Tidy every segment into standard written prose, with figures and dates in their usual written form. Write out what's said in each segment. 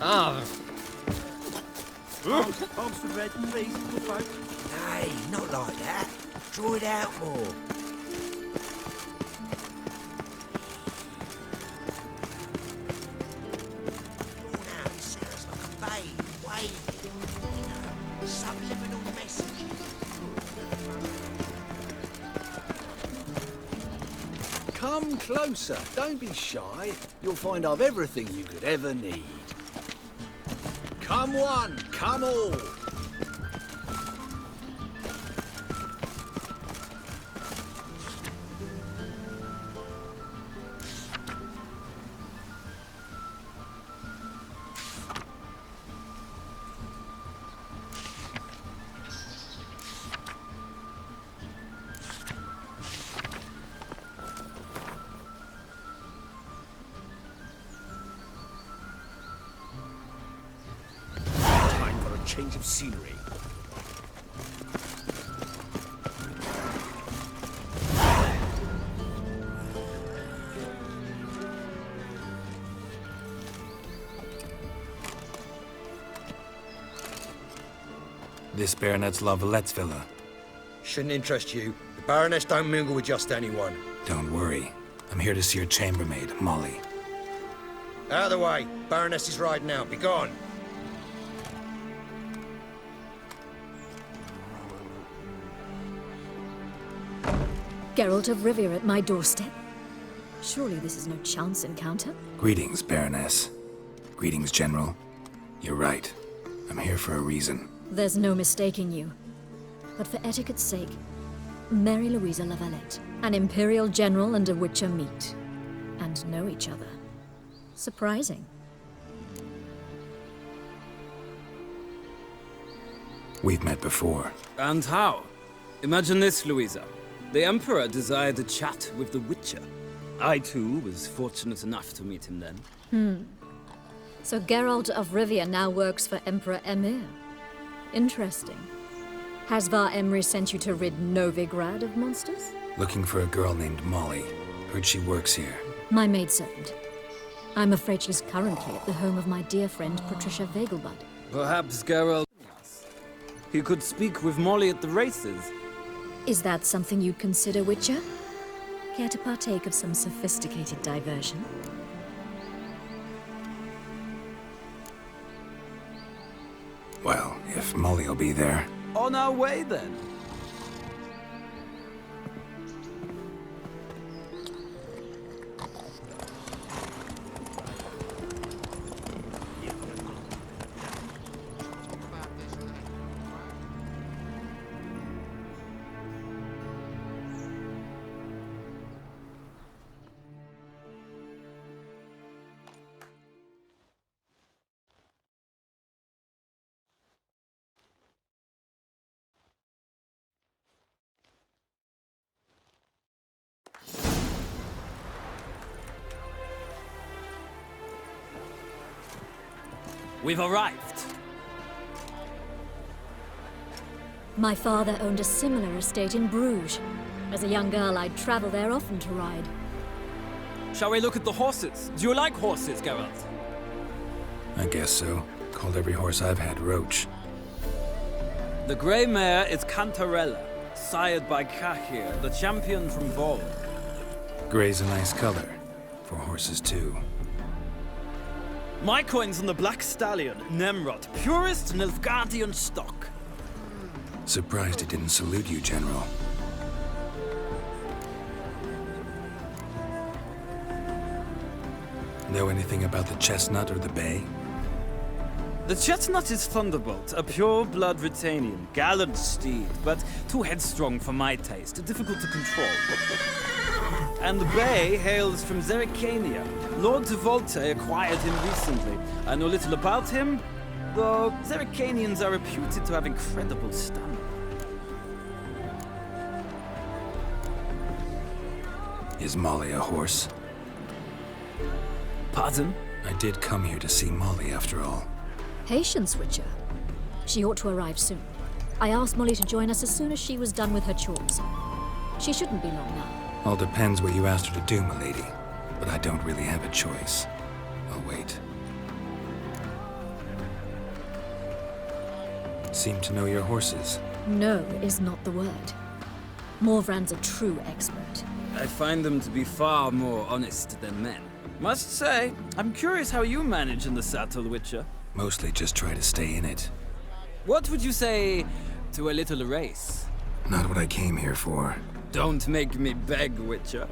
Ah. Arms to red, please, good folk. Hey, not like that. Draw it out more. Drawn out, it sounds like a babe waving. You know, subliminal messages. Come closer. Don't be shy. You'll find I've everything you could ever need. Come one, come all. Change of scenery. This Baronet's La Vallette's villa. Shouldn't interest you. The Baroness don't mingle with just anyone. Don't worry. I'm here to see your chambermaid, Molly. Out of the way. Baroness is riding out. Be gone. Geralt of Rivia at my doorstep? Surely this is no chance encounter? Greetings, Baroness. Greetings, General. You're right. I'm here for a reason. There's no mistaking you. But for etiquette's sake, Mary Louisa La Valette, an Imperial General and a Witcher meet. And know each other. Surprising. We've met before. And how? Imagine this, Louisa. The Emperor desired a chat with the Witcher. I, too, was fortunate enough to meet him then. So Geralt of Rivia now works for Emperor Emir. Interesting. Has Var Emry sent you to rid Novigrad of monsters? Looking for a girl named Molly. Heard she works here. My maidservant. I'm afraid she's currently at the home of my dear friend Patricia Vegelbud. Perhaps Geralt... He could speak with Molly at the races. Is that something you'd consider, Witcher? Care to partake of some sophisticated diversion? Well, if Molly'll be there. On our way, then. We've arrived. My father owned a similar estate in Bruges. As a young girl, I'd travel there often to ride. Shall we look at the horses? Do you like horses, Geralt? I guess so. Called every horse I've had Roach. The grey mare is Cantarella, sired by Cahir, the champion from Vol. Gray's a nice color. For horses, too. My coin's on the Black Stallion, Nemrod, purest Nilfgaardian stock. Surprised he didn't salute you, General. Know anything about the chestnut or the bay? The chestnut is Thunderbolt, a pure-blood Britannian, gallant steed, but too headstrong for my taste, difficult to control. And the bay hails from Zerrikania. Lord de Volte acquired him recently. I know little about him, though Zerrikanians are reputed to have incredible stamina. Is Molly a horse? Pardon? I did come here to see Molly, after all. Patience, Witcher. She ought to arrive soon. I asked Molly to join us as soon as she was done with her chores. She shouldn't be long now. All depends what you asked her to do, milady. But I don't really have a choice. I'll wait. Seem to know your horses. No is not the word. Morvran's a true expert. I find them to be far more honest than men. Must say, I'm curious how you manage in the saddle, Witcher. Mostly just try to stay in it. What would you say to a little race? Not what I came here for. Don't make me beg, Witcher.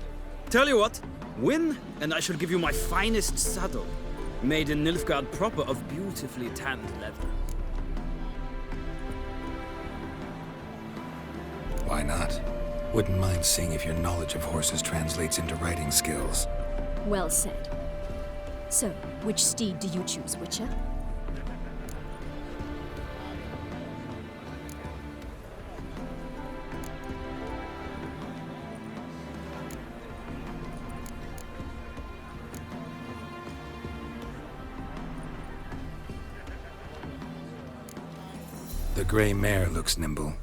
Tell you what, win, and I shall give you my finest saddle, made in Nilfgaard proper of beautifully tanned leather. Why not? Wouldn't mind seeing if your knowledge of horses translates into riding skills. Well said. So, which steed do you choose, Witcher? The gray mare looks nimble.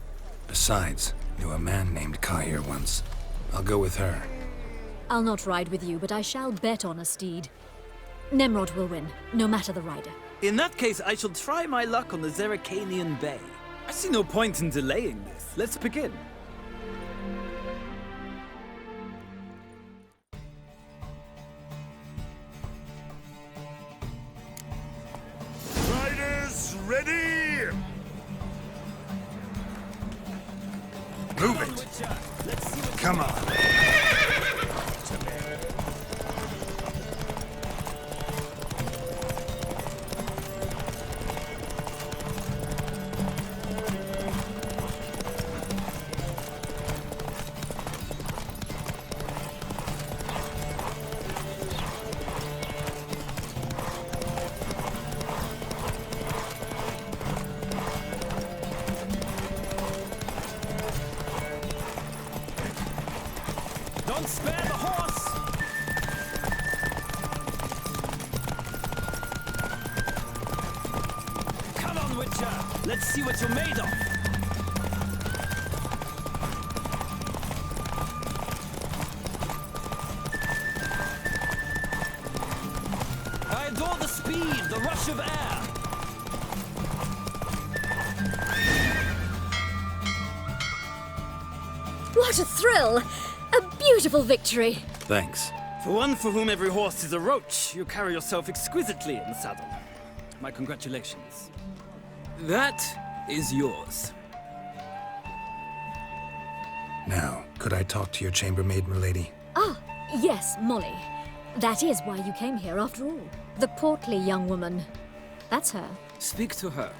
Besides, knew a man named Kai here once. I'll go with her. I'll not ride with you, but I shall bet on a steed. Nemrod will win, no matter the rider. In that case, I shall try my luck on the Zerrikanian Bay. I see no point in delaying this. Let's begin. Riders, ready! Move it! Come on! Don't spare the horse! Come on, Witcher! Let's see what you're made of! I adore the speed, the rush of air! What a thrill! A beautiful victory! Thanks. For one for whom every horse is a roach, you carry yourself exquisitely in the saddle. My congratulations. That is yours. Now, could I talk to your chambermaid, milady? Ah, yes, Molly. That is why you came here after all. The portly young woman. That's her. Speak to her.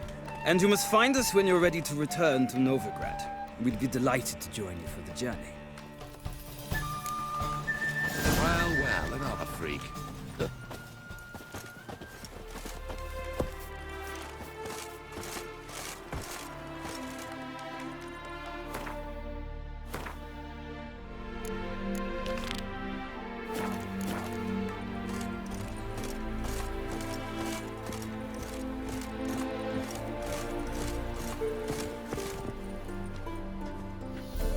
And you must find us when you're ready to return to Novigrad. We'd be delighted to join you for the journey. Well, another freak.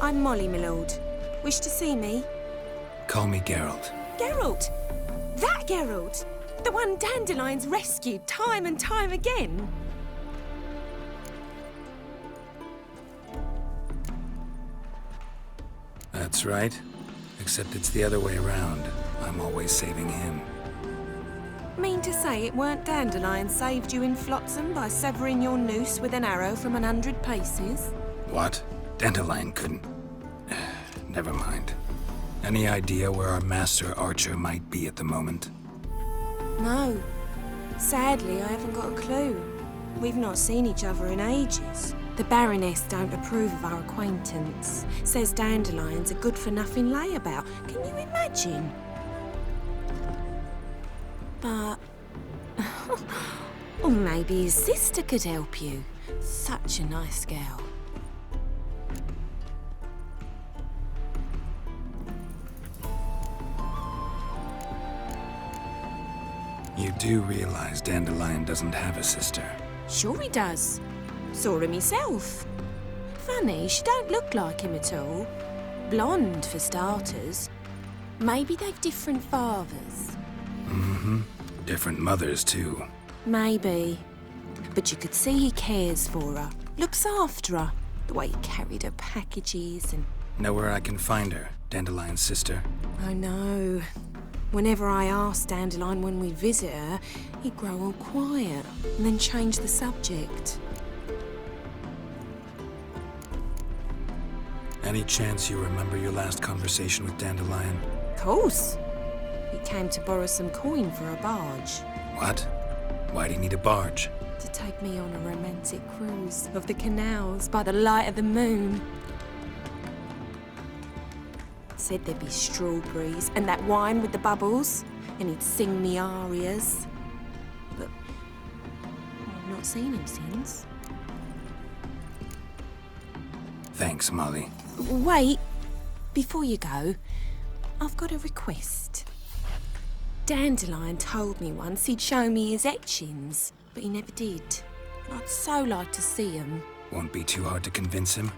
I'm Molly, my lord. Wish to see me? Call me Geralt. Geralt! That Geralt! The one Dandelion's rescued time and time again! That's right. Except it's the other way around. I'm always saving him. Mean to say it weren't Dandelion saved you in Flotsam by severing your noose with an arrow from 100 paces? What? Dandelion couldn't... Never mind. Any idea where our master archer might be at the moment? No. Sadly, I haven't got a clue. We've not seen each other in ages. The Baroness don't approve of our acquaintance. Says Dandelion's a good-for-nothing layabout. Can you imagine? But... or maybe his sister could help you. Such a nice girl. You do realize Dandelion doesn't have a sister. Sure he does. Saw him myself. Funny, she don't look like him at all. Blonde, for starters. Maybe they've different fathers. Mm-hmm. Different mothers, too. Maybe. But you could see he cares for her. Looks after her. The way he carried her packages and... Know where I can find her, Dandelion's sister? I know. Whenever I asked Dandelion when we'd visit her, he'd grow all quiet and then change the subject. Any chance you remember your last conversation with Dandelion? Of course. He came to borrow some coin for a barge. What? Why do you need a barge? To take me on a romantic cruise of the canals by the light of the moon. Said there'd be strawberries and that wine with the bubbles, and he'd sing me arias. But I've not seen him since. Thanks, Molly. Wait, before you go, I've got a request. Dandelion told me once he'd show me his etchings, but he never did. I'd so like to see them. Won't be too hard to convince him.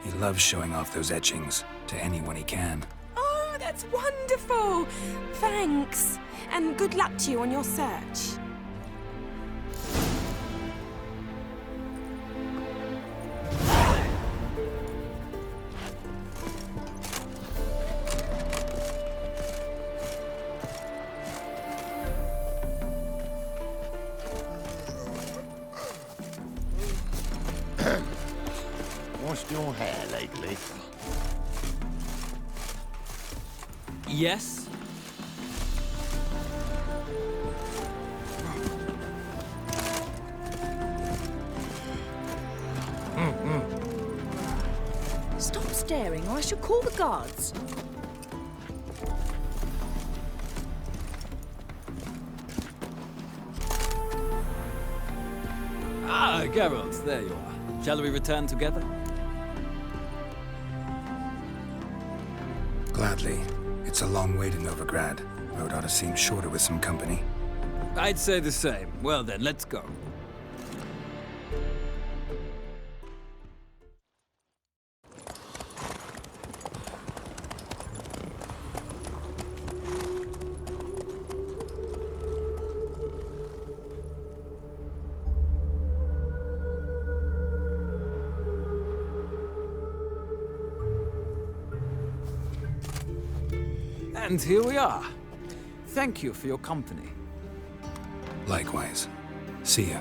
He loves showing off those etchings to anyone he can. Oh, that's wonderful! Thanks, and good luck to you on your search. Washed your hair lately? Yes? Stop staring or I shall call the guards. Ah, Geralt, there you are. Shall we return together? Gladly. It's a long way to Novigrad. Road ought to seem shorter with some company. I'd say the same. Well then, let's go. And here we are. Thank you for your company. Likewise. See ya.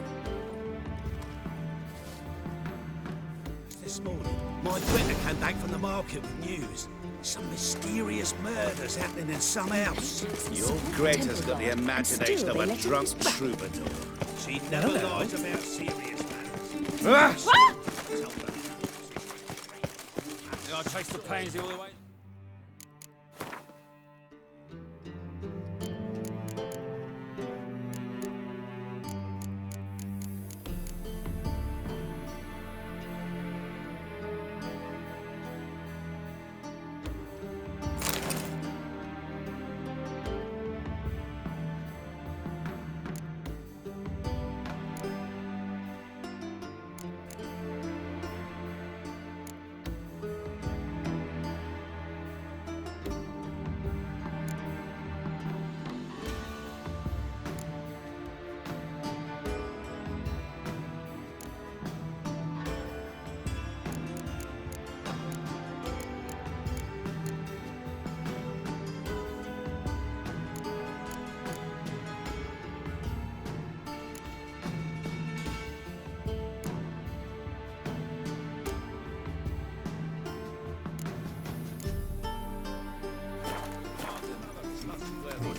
This morning, my Twitter came back from the market with news. Some mysterious murders happening in some house. Your Greta's got the imagination of a drunk troubadour. She never lies about serious matters. I'll chase the pansy all the way.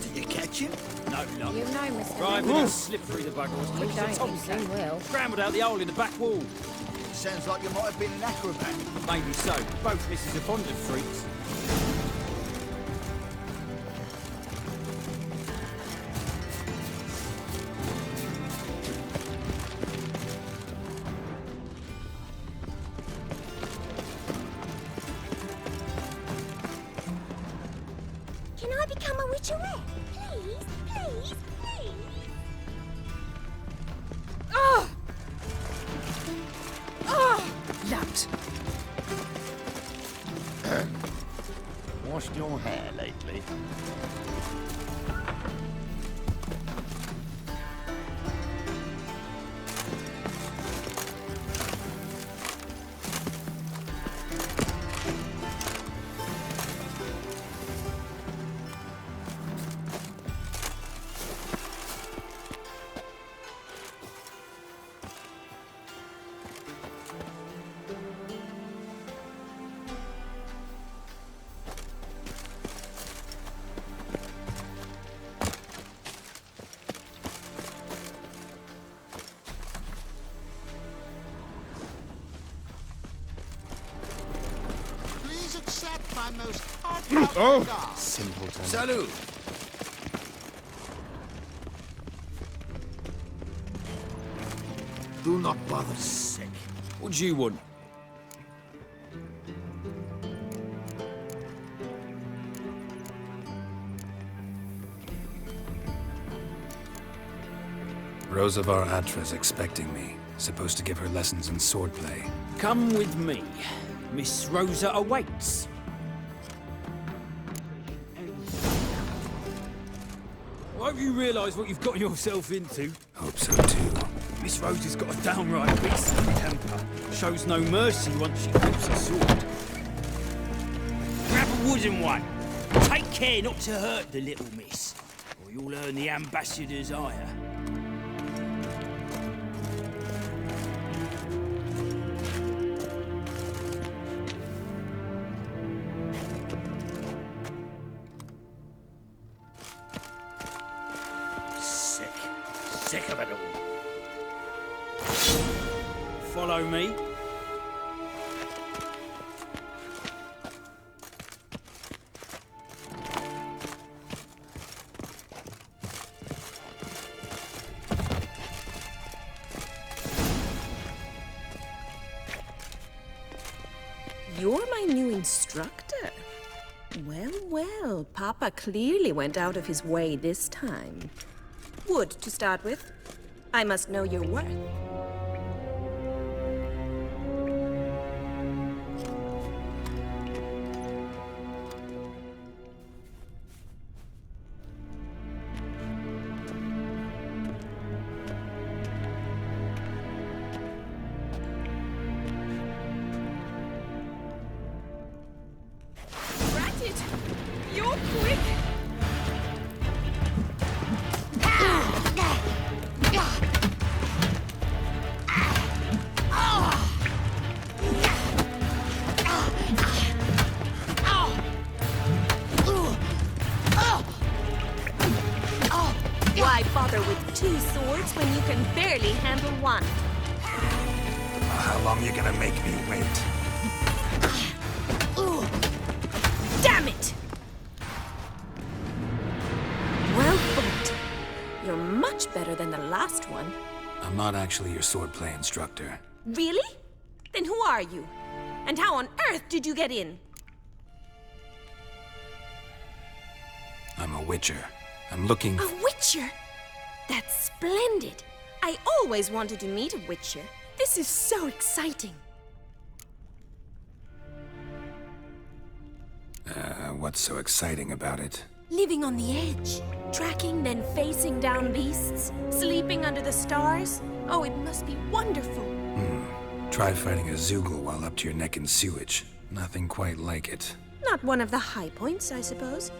Did you catch him? No, no. You know, Mr. Driving and slippery the bugger was quick You as a don't, you soon tomcat. will. Scrambled out the hole in the back wall. Sounds like you might have been an acrobat. Maybe so. Both misses are fond of freaks. Can I become a witcherette? Please, please, please. Oh! Oh! Lapped. Washed your hair lately? my most heartfelt regards. Simpleton. Salut! Do not bother, sick. What do you want? Rosavar Atra's expecting me. Supposed to give her lessons in swordplay. Come with me. Miss Rosa awaits. I hope you realise what you've got yourself into. Hope so too. Miss Rosa's got a downright beastly temper. Shows no mercy once she grips a sword. Grab a wooden one. Take care not to hurt the little miss, or you'll earn the ambassador's ire. Sick of it all. Follow me. You're my new instructor. Well, well, Papa clearly went out of his way this time. Wood, to start with. I must know your worth. Ratted! You're quick! Why bother with two swords when you can barely handle one? How long you gonna make me wait? Damn it! Well fought. You're much better than the last one. I'm not actually your swordplay instructor. Really? Then who are you? And how on earth did you get in? I'm a witcher. I'm looking A witcher? That's splendid. I always wanted to meet a witcher. This is so exciting. What's so exciting about it? Living on the edge, tracking then facing down beasts, sleeping under the stars. Oh, it must be wonderful. Try fighting a Zoogle while up to your neck in sewage. Nothing quite like it. Not one of the high points, I suppose.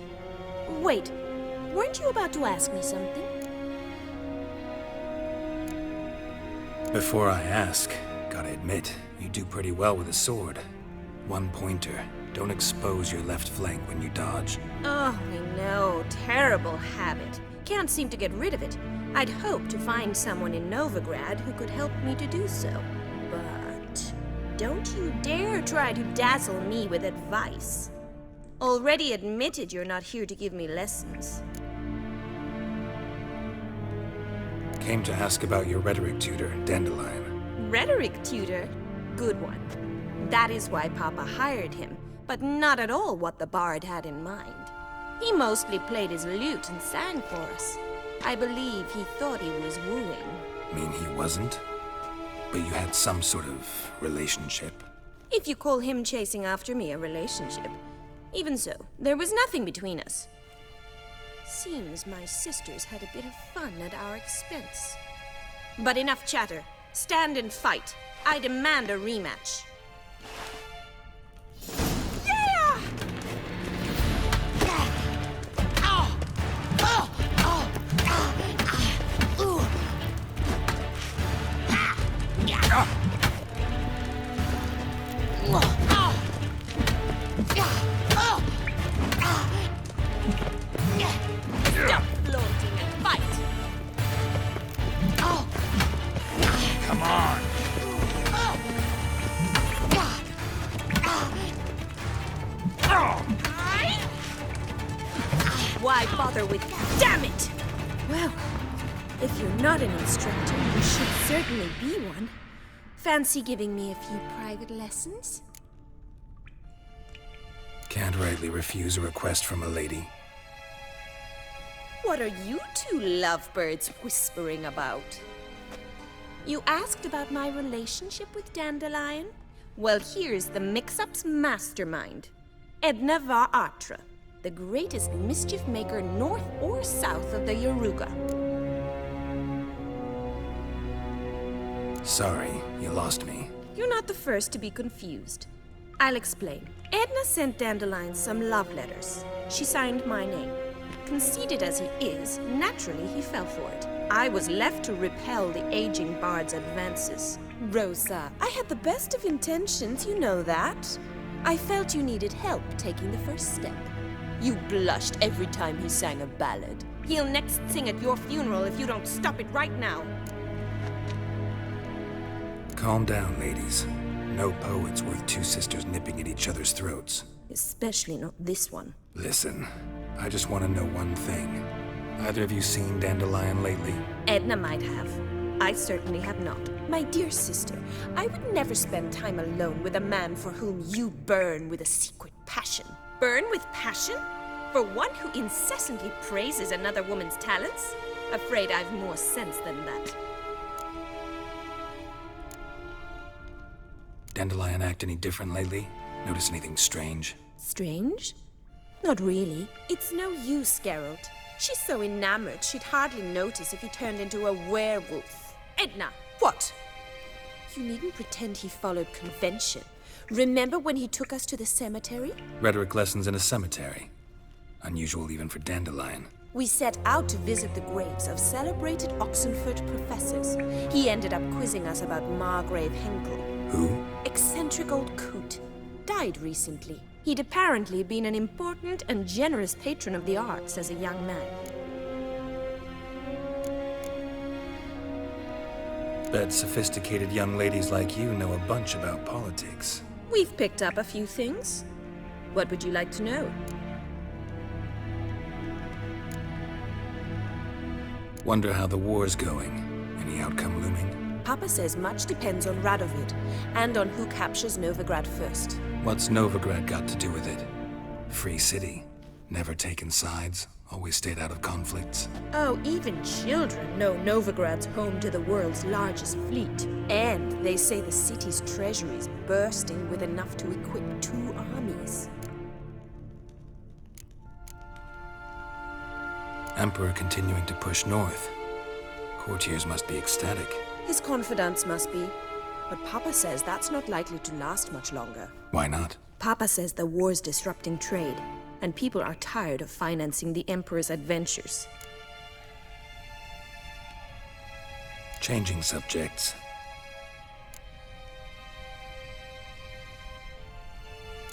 Wait, weren't you about to ask me something? Before I ask, gotta admit, you do pretty well with a sword. One pointer. Don't expose your left flank when you dodge. Oh, I know. Terrible habit. Can't seem to get rid of it. I'd hoped to find someone in Novigrad who could help me to do so. But don't you dare try to dazzle me with advice. Already admitted you're not here to give me lessons. Came to ask about your rhetoric tutor, Dandelion. Rhetoric tutor? Good one. That is why Papa hired him, but not at all what the bard had in mind. He mostly played his lute and sang for us. I believe he thought he was wooing. Mean he wasn't? But you had some sort of relationship. If you call him chasing after me a relationship. Even so, there was nothing between us. Seems my sisters had a bit of fun at our expense. But enough chatter. Stand and fight. I demand a rematch. Yeah! Stop floating and fight! Come on! not an instructor, you should certainly be one. Fancy giving me a few private lessons? Can't rightly refuse a request from a lady. What are you two lovebirds whispering about? You asked about my relationship with Dandelion? Well, here's the mix-up's mastermind. Edna Va Atra, the greatest mischief maker north or south of the Yaruga. Sorry, you lost me. You're not the first to be confused. I'll explain. Edna sent Dandelion some love letters. She signed my name. Conceited as he is, naturally he fell for it. I was left to repel the aging bard's advances. Rosa, I had the best of intentions, you know that. I felt you needed help taking the first step. You blushed every time he sang a ballad. He'll next sing at your funeral if you don't stop it right now. Calm down, ladies. No poet's worth two sisters nipping at each other's throats. Especially not this one. Listen, I just want to know one thing. Either of you seen Dandelion lately? Edna might have. I certainly have not. My dear sister, I would never spend time alone with a man for whom you burn with a secret passion. Burn with passion? For one who incessantly praises another woman's talents? Afraid I've more sense than that. Dandelion act any different lately? Notice anything strange? Strange? Not really. It's no use, Geralt. She's so enamored she'd hardly notice if he turned into a werewolf. Edna, what? You needn't pretend he followed convention. Remember when he took us to the cemetery? Rhetoric lessons in a cemetery. Unusual even for Dandelion. We set out to visit the graves of celebrated Oxenford professors. He ended up quizzing us about Margrave Henkel. Who? Eccentric old coot. Died recently. He'd apparently been an important and generous patron of the arts as a young man. Bet sophisticated young ladies like you know a bunch about politics. We've picked up a few things. What would you like to know? Wonder how the war's going. Any outcome looming? Papa says much depends on Radovid, and on who captures Novigrad first. What's Novigrad got to do with it? Free city. Never taken sides. Always stayed out of conflicts. Oh, even children know Novigrad's home to the world's largest fleet. And they say the city's treasury's bursting with enough to equip 2 armies. Emperor continuing to push north. Courtiers must be ecstatic. His confidants must be. But Papa says that's not likely to last much longer. Why not? Papa says the war's disrupting trade, and people are tired of financing the Emperor's adventures. Changing subjects.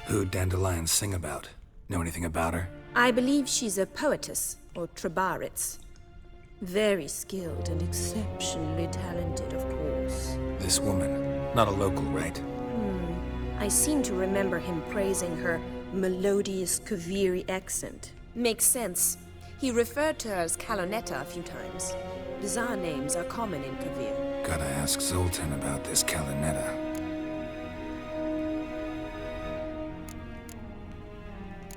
Who'd Dandelion sing about? Know anything about her? I believe she's a poetess, or Trebaritz. Very skilled and exceptionally talented, of course. This woman, not a local, right? I seem to remember him praising her melodious Kaviri accent. Makes sense. He referred to her as Kalonetta a few times. Bizarre names are common in Kavir. Gotta ask Zoltan about this Kalonetta.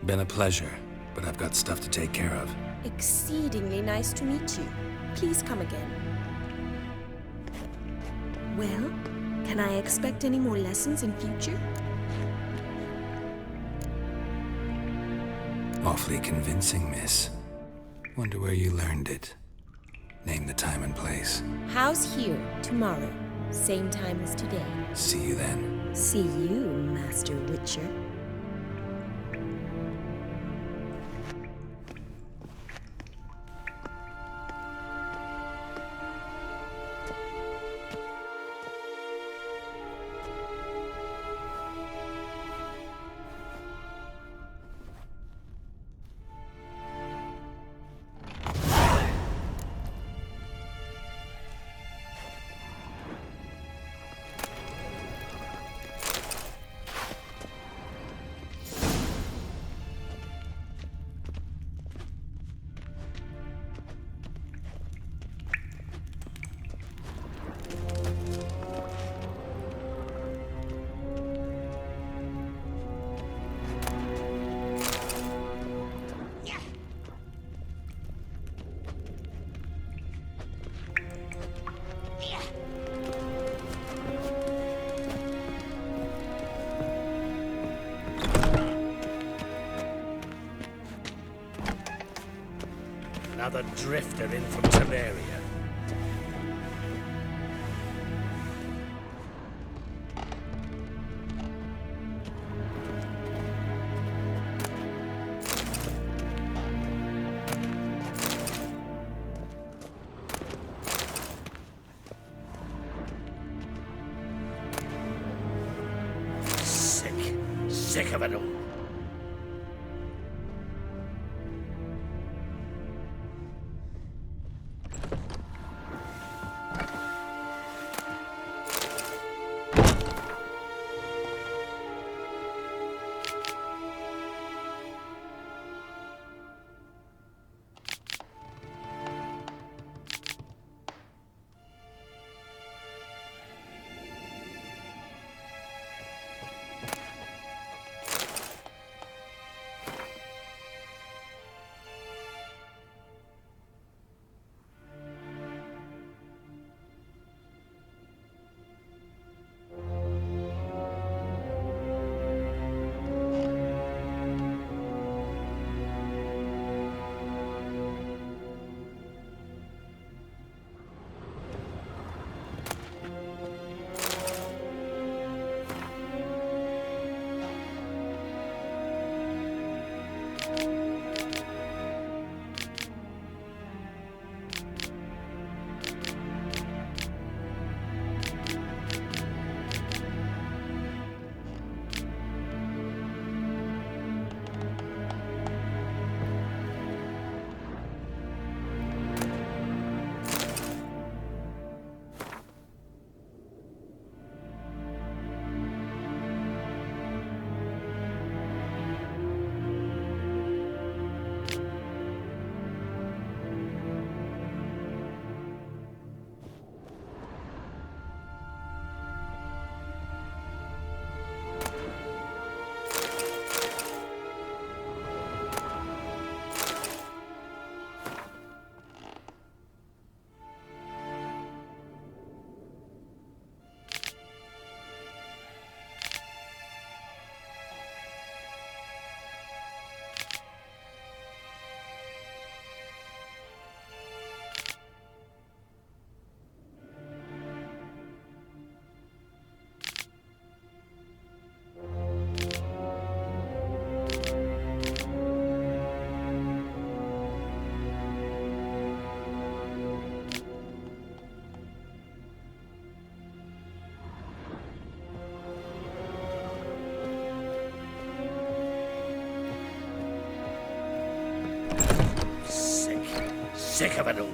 Been a pleasure, but I've got stuff to take care of. Exceedingly nice to meet you. Please come again. Well, can I expect any more lessons in future? Awfully convincing, miss. Wonder where you learned it. Name the time and place. House here, tomorrow. Same time as today. See you then. See you, Master Witcher. another drifter in from Temeria. Sick of it all. Sick of it all.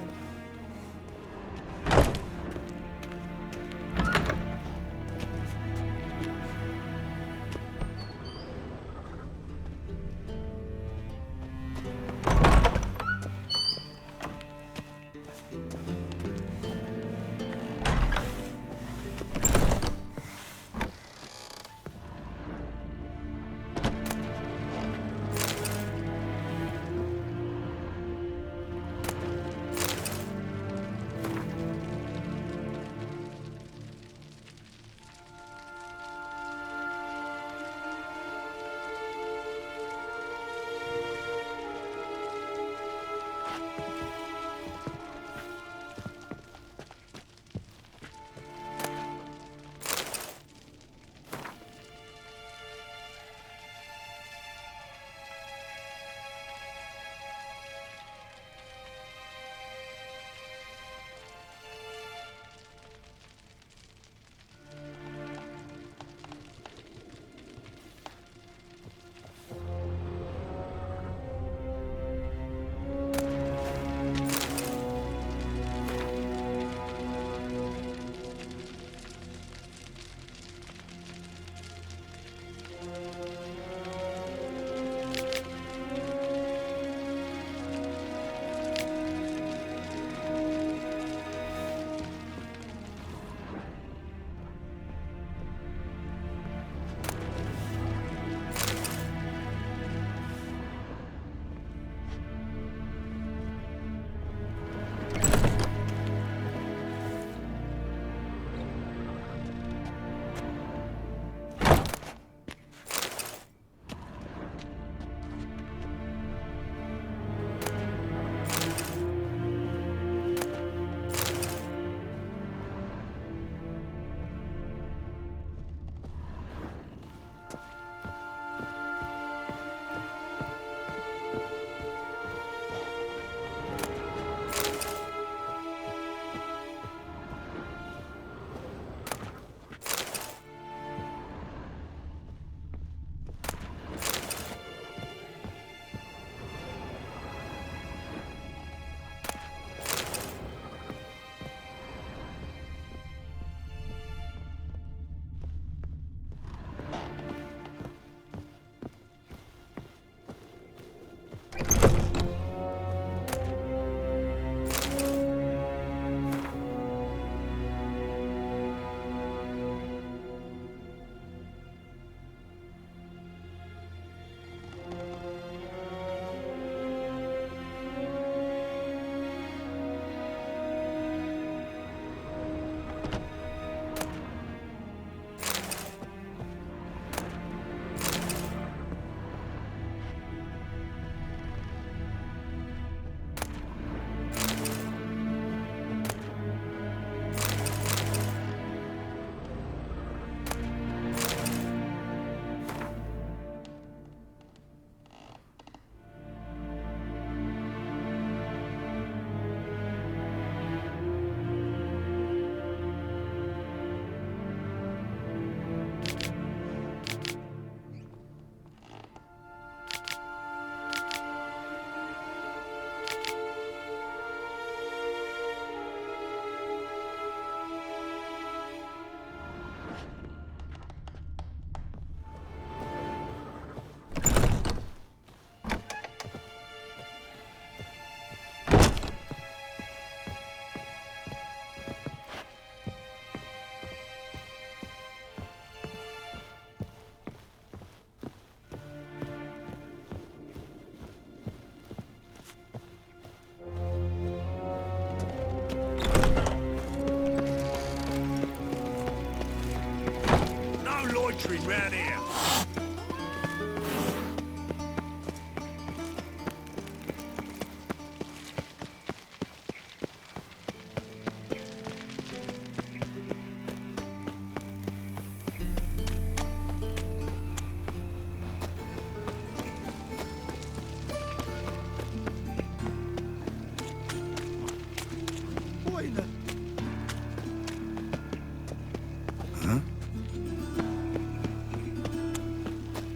poetry round here.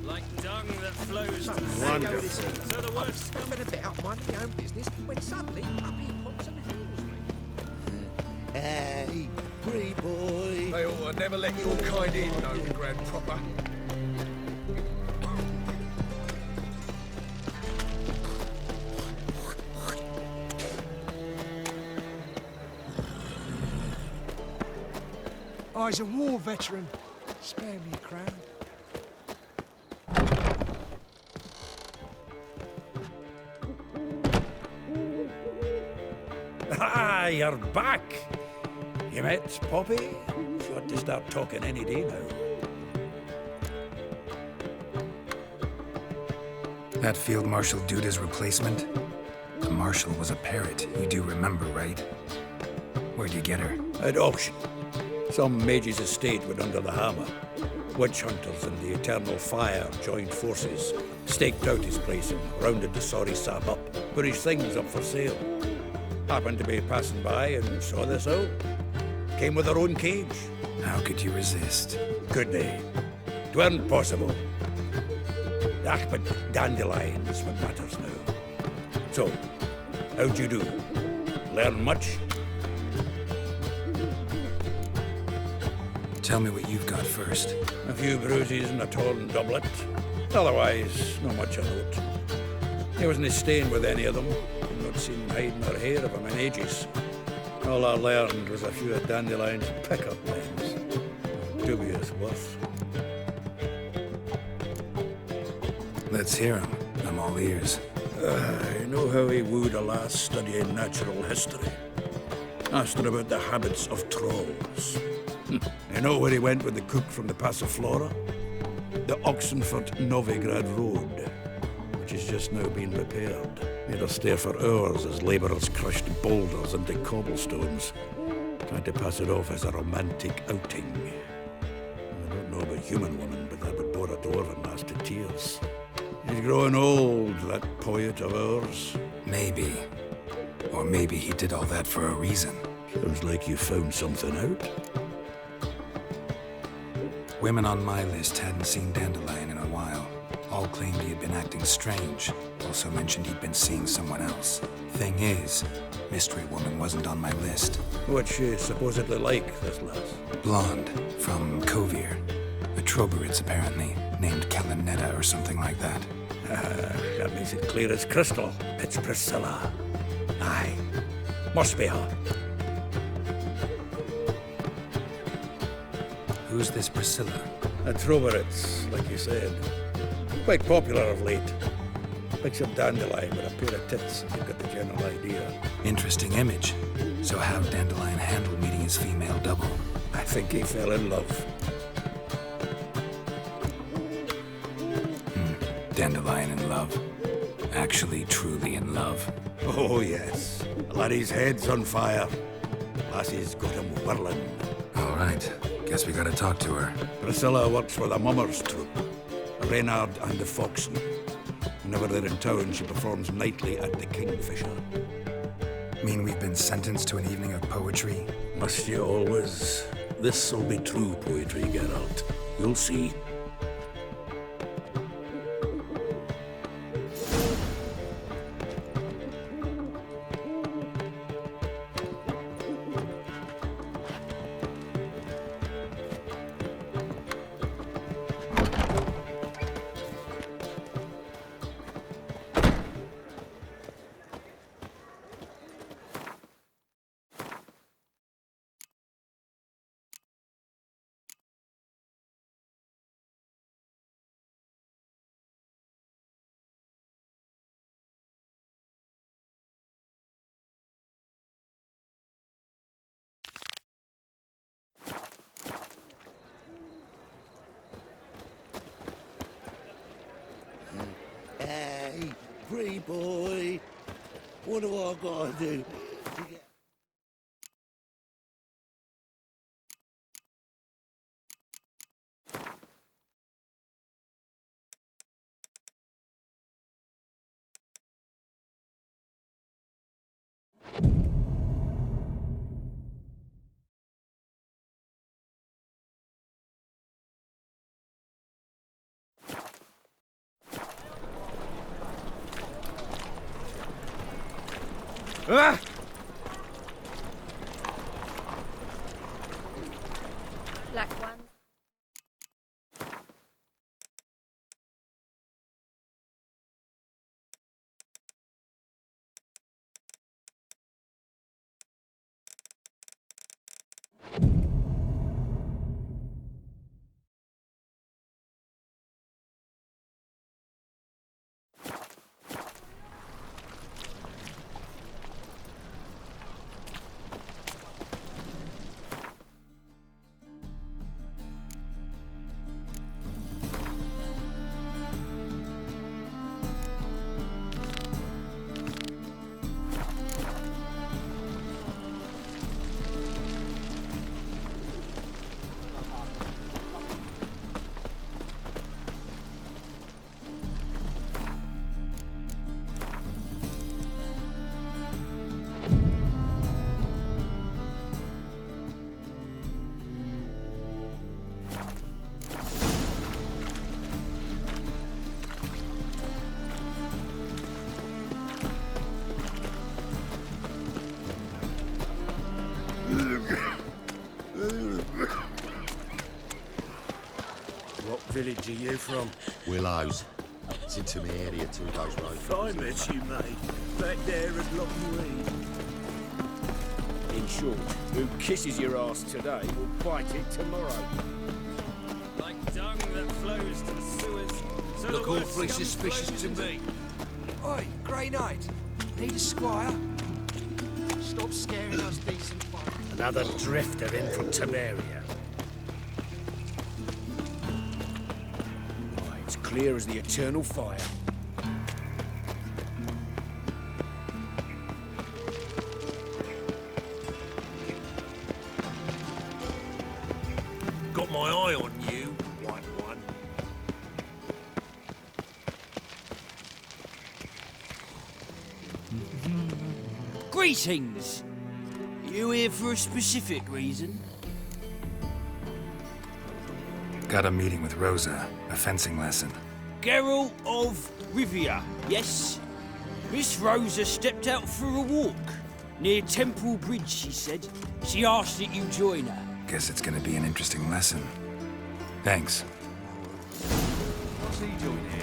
Like dung that flows. Wonderful. So the worst. Been a bit out minding my own business when suddenly up he pops and hails me. Hey, free boy. They ought to never let your kind in, no grand proper. I's a war veteran. Spare me a crown. Ah, you're back. You met Poppy? She ought to start talking any day now. That Field Marshal Duda's replacement? The Marshal was a parrot, you do remember, right? Where'd you get her? At auction. Some mage's estate went under the hammer. Witch hunters and the Eternal Fire joined forces, staked out his place and rounded the sorry sap up, put his things up for sale. Happened to be passing by and saw this out. Came with her own cage. How could you resist? Could they? 'Tweren't possible. Ah, but dandelions what matters now. So, how'd you do? Learn much? Tell me what you've got first. A few bruises and a torn doublet. Otherwise, not much of note. He wasn't staying with any of them. I've not seen hide nor hair of him in ages. All I learned was a few of Dandelion's pick-up lines. Dubious worth. Let's hear him. I'm all ears. I know how he wooed a lass studying natural history. Asked her about the habits of trolls. You know where he went with the cook from the Passiflora? The Oxenford-Novigrad Road, which has just now been repaired. Made her stare for hours as labourers crushed boulders into cobblestones, trying to pass it off as a romantic outing. I don't know about human woman, but that would bore a dwarven lass to tears. He's growing old, that poet of ours. Maybe. Or maybe he did all that for a reason. Sounds like you found something out. Women on my list hadn't seen Dandelion in a while. All claimed he had been acting strange. Also mentioned he'd been seeing someone else. Thing is, Mystery Woman wasn't on my list. What's she supposedly like, this lass? Blonde, from Kovir. A Troberitz, apparently, named Kalinetta or something like that. That makes it clear as crystal. It's Priscilla. Aye. Must be her. Who's this Priscilla? A Troberitz, like you said. Quite popular of late. Picture Dandelion with a pair of tits. You've got the general idea. Interesting image. So how'd Dandelion handle meeting his female double? I think he fell in love. Dandelion in love. Actually, truly in love. Oh, yes. Laddie's head's on fire. Lassie's got him whirling. All right. Guess we gotta talk to her. Priscilla works for the Mummers troupe. Reynard and the Foxen. Whenever they're in town, she performs nightly at the Kingfisher. Mean we've been sentenced to an evening of poetry? Must you always? This'll be true poetry, Geralt. You'll see. me, boy. What do I gotta do to get... Ah! Black one. What village are you from? Willows. It's into my area 2 days road. I met you, mate. Back there at Lockney. In short, who kisses your ass today will bite it tomorrow. Like dung that flows to the sewers. So Look the worst awfully comes suspicious to me. Oi, Grey Knight. Need a squire? Stop scaring us decent folk. Another drifter in from Temeria. Why, it's clear as the eternal fire. Got my eye on you, white one. Greetings! You here for a specific reason? Got a meeting with Rosa, a fencing lesson. Geralt of Rivia, yes? Miss Rosa stepped out for a walk. Near Temple Bridge, she said. She asked that you join her. Guess it's gonna be an interesting lesson. Thanks. What's he doing here?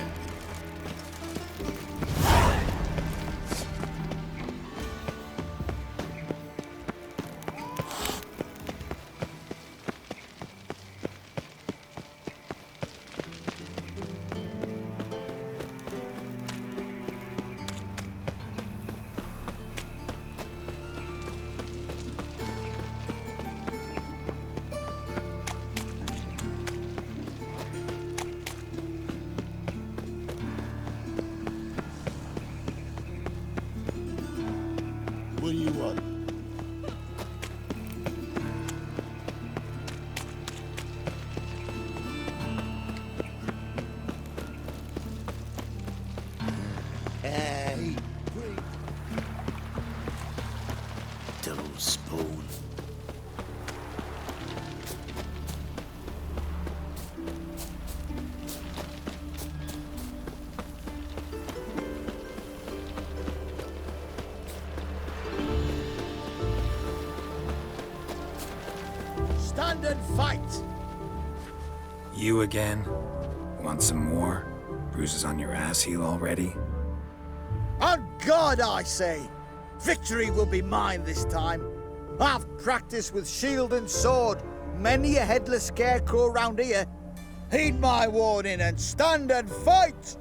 What do you want? Hey. Little spoon. Stand and fight! You again? Want some more? Bruises on your ass heel already? On God, I say! Victory will be mine this time. I've practiced with shield and sword. Many a headless scarecrow round here. Heed my warning and stand and fight!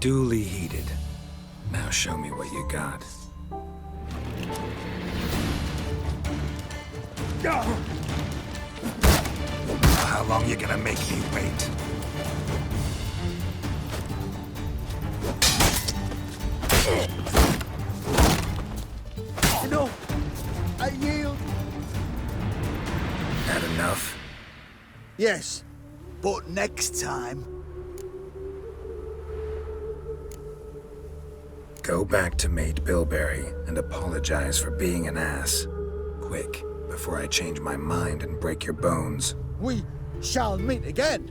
Duly heated. Now show me what you got. How long you gonna make me wait? No, I yield. Had enough? Yes, but next time. Go back to Mate Bilberry and apologize for being an ass. Quick, before I change my mind and break your bones. We shall meet again.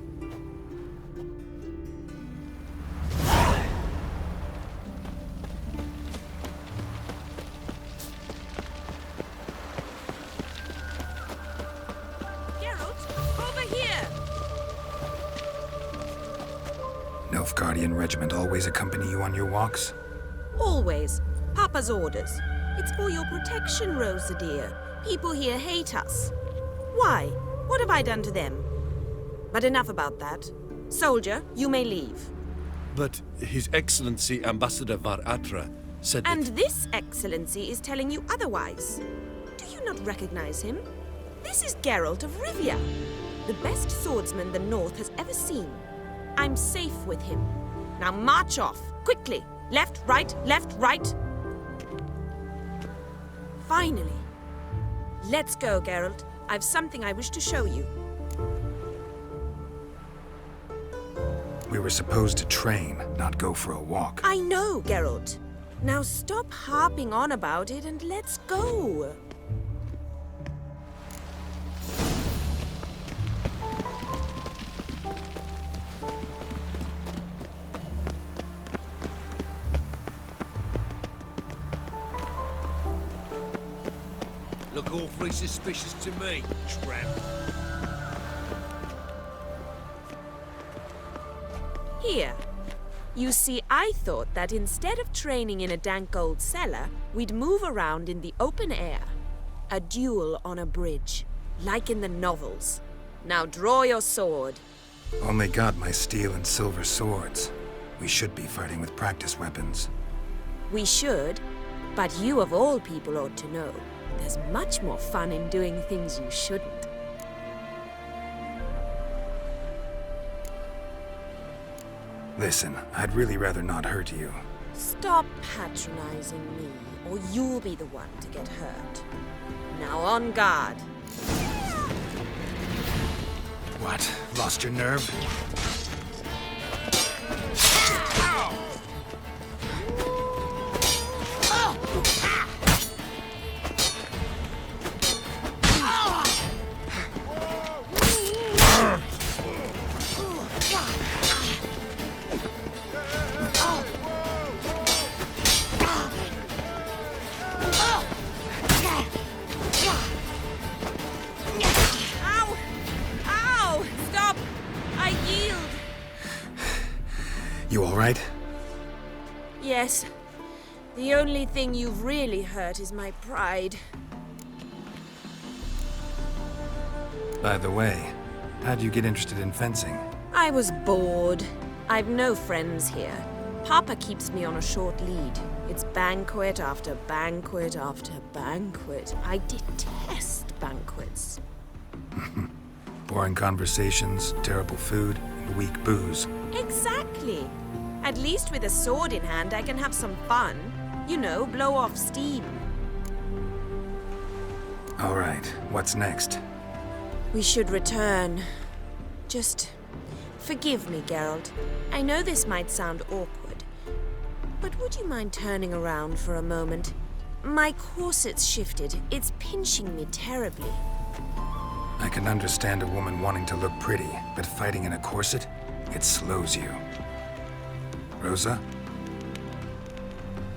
Nilfgaardian regiment always accompany you on your walks? Always. Papa's orders. It's for your protection, Rosa dear. People here hate us. Why? What have I done to them? But enough about that. Soldier, you may leave. But His Excellency Ambassador Var Atra said And that... this excellency is telling you otherwise. Do you not recognize him? This is Geralt of Rivia, the best swordsman the North has ever seen. I'm safe with him. Now march off, quickly. Left, right, left, right. Finally. Let's go, Geralt. I've something I wish to show you. We were supposed to train, not go for a walk. I know, Geralt. Now stop harping on about it and let's go. Look awfully suspicious to me, tramp. Here. You see, I thought that instead of training in a dank old cellar, we'd move around in the open air. A duel on a bridge, like in the novels. Now draw your sword. Only got my steel and silver swords. We should be fighting with practice weapons. We should, but you of all people ought to know. There's much more fun in doing things you shouldn't. Listen, I'd really rather not hurt you. Stop patronizing me, or you'll be the one to get hurt. Now on guard. What? Lost your nerve? You all right? Yes. The only thing you've really hurt is my pride. By the way, how'd you get interested in fencing? I was bored. I've no friends here. Papa keeps me on a short lead. It's banquet after banquet after banquet. I detest banquets. Boring conversations, terrible food, and weak booze. Exactly. At least with a sword in hand, I can have some fun. You know, blow off steam. All right, what's next? We should return. Just forgive me, Geralt. I know this might sound awkward, but would you mind turning around for a moment? My corset's shifted. It's pinching me terribly. I can understand a woman wanting to look pretty, but fighting in a corset, it slows you. Rosa?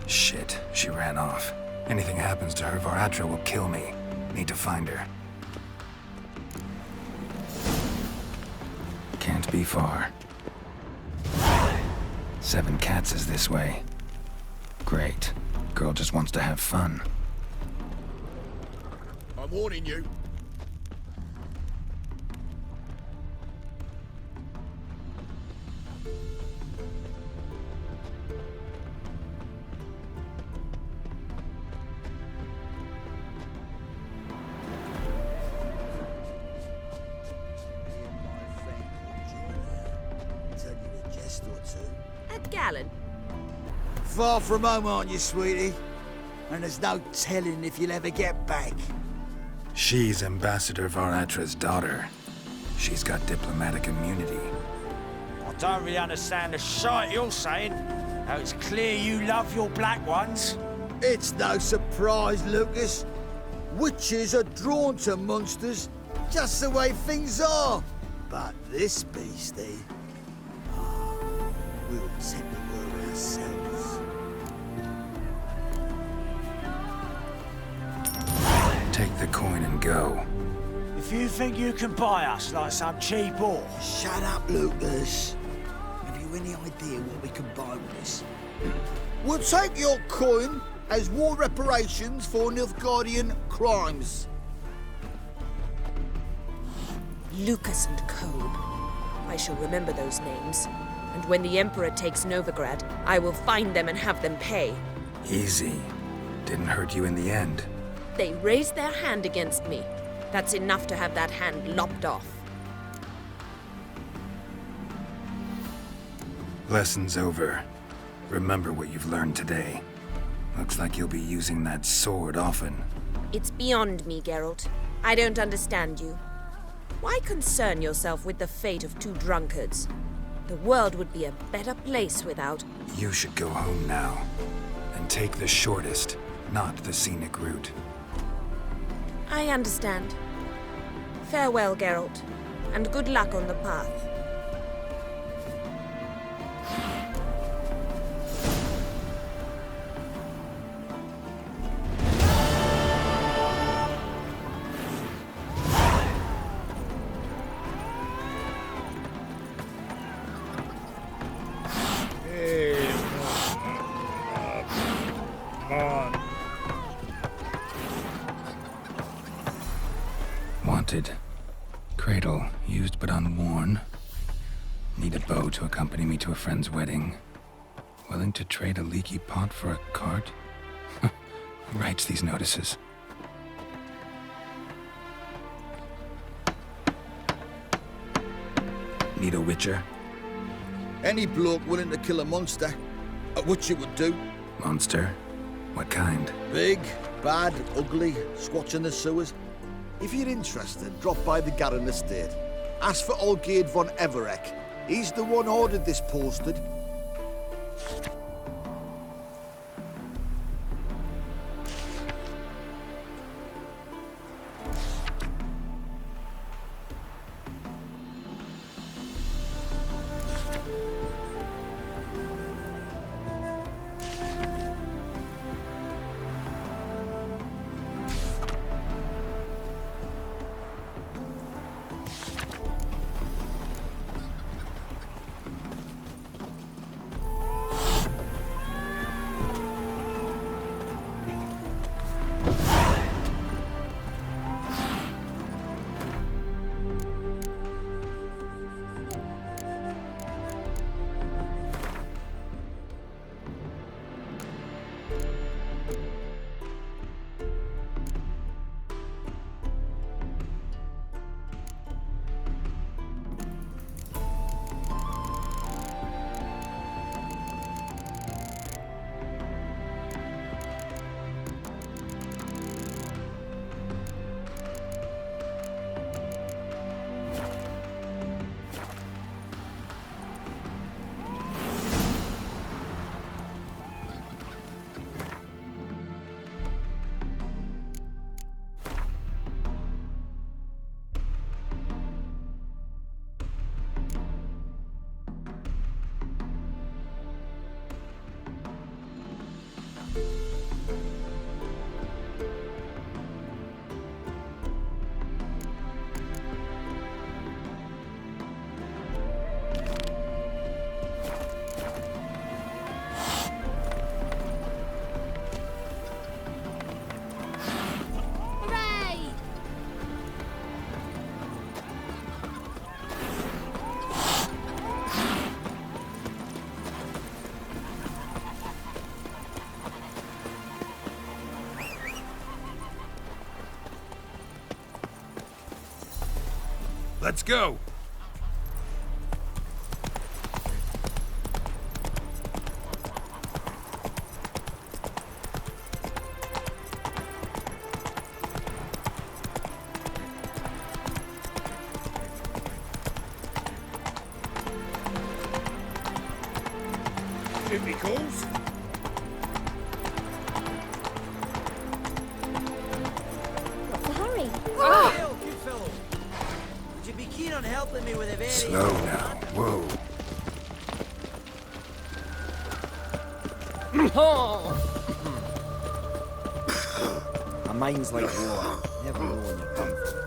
Shit, she ran off. Anything happens to her, Var Atra will kill me. Need to find her. Can't be far. 7 Cats is this way. Great. Girl just wants to have fun. I'm warning you. far from home, aren't you, sweetie? And there's no telling if you'll ever get back. She's Ambassador Varatra's daughter. She's got diplomatic immunity. I don't really understand the shite you're saying. Now it's clear you love your black ones. It's no surprise, Lucas. Witches are drawn to monsters, just the way things are. But this beastie, we'll take the world ourselves. Take the coin and go. If you think you can buy us like some cheap whore... Shut up, Lucas. Have you any idea what we can buy with this? We'll take your coin as war reparations for Nilfgaardian crimes. Lucas and Co. I shall remember those names. And when the Emperor takes Novigrad, I will find them and have them pay. Easy. Didn't hurt you in the end. They raised their hand against me. That's enough to have that hand lopped off. Lesson's over. Remember what you've learned today. Looks like you'll be using that sword often. It's beyond me, Geralt. I don't understand you. Why concern yourself with the fate of two drunkards? The world would be a better place without... You should go home now. And take the shortest, not the scenic route. I understand. Farewell, Geralt, and good luck on the path. Wanted. Cradle, used but unworn. Need a bow to accompany me to a friend's wedding. Willing to trade a leaky pot for a cart? Who writes these notices? Need a witcher? Any bloke willing to kill a monster, a witcher would do. Monster? What kind? Big, bad, ugly, squatching the sewers. If you're interested, drop by the Garren estate. Ask for Olgierd von Everek. He's the one ordered this posted. Let's go! if he calls. What's the hurry? Hail, good fellow. Would you be keen on helping me with a very... Slow now. Whoa. My mind's like water. Never know when you come from.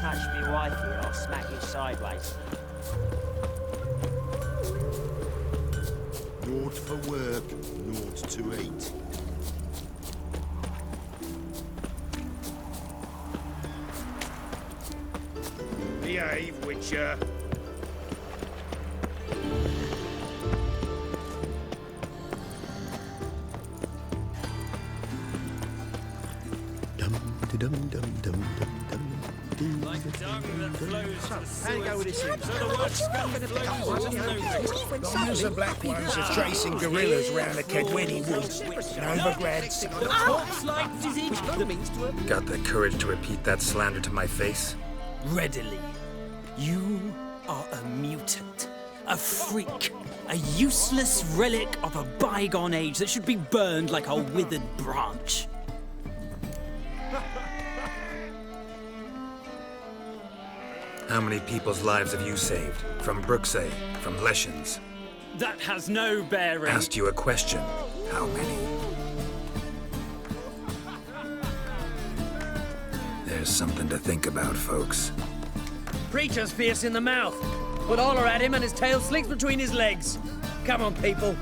Touch me wife here, I'll smack you sideways. Naught for work, naught to eat. Behave, Witcher. Like dung that flows to How you go with this? So the word scum flows. Those are black ones are tracing gorillas round the Kedweni woods. No regrets. Corpse-like visage. Got the courage to repeat that slander to my face? Readily. You are a mutant. A freak. A useless relic of a bygone age that should be burned like a withered branch. How many people's lives have you saved? From Brooksay? From Leshens? That has no bearing. Asked you a question. How many? There's something to think about, folks. Preacher's fierce in the mouth. Put holler at him and his tail slinks between his legs. Come on, people.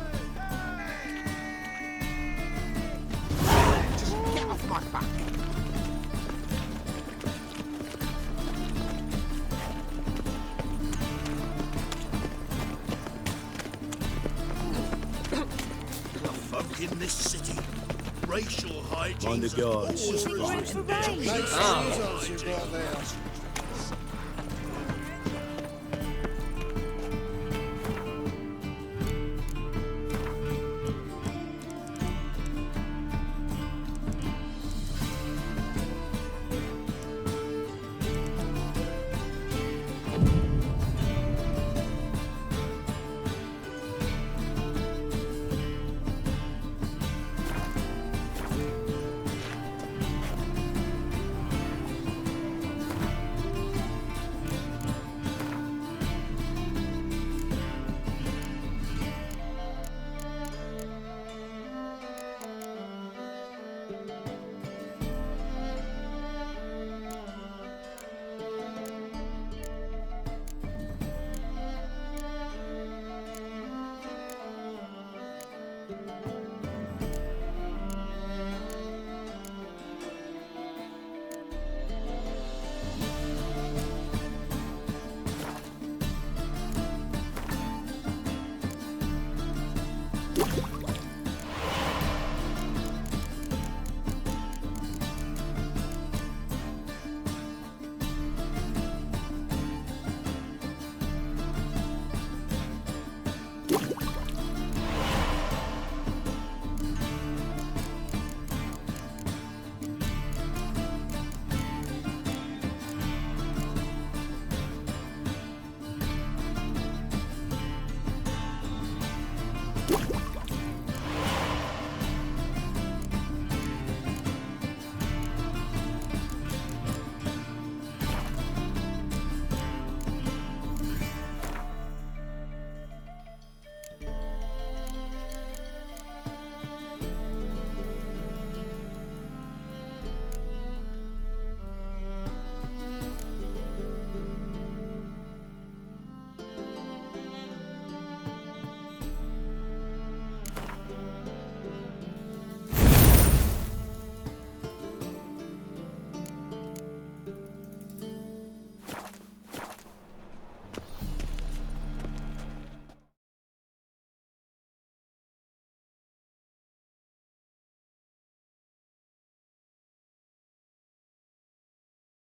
Just get off my back. Folk in this city. Racial hygiene. Mind the guards. Always resistant. Nice results you got there.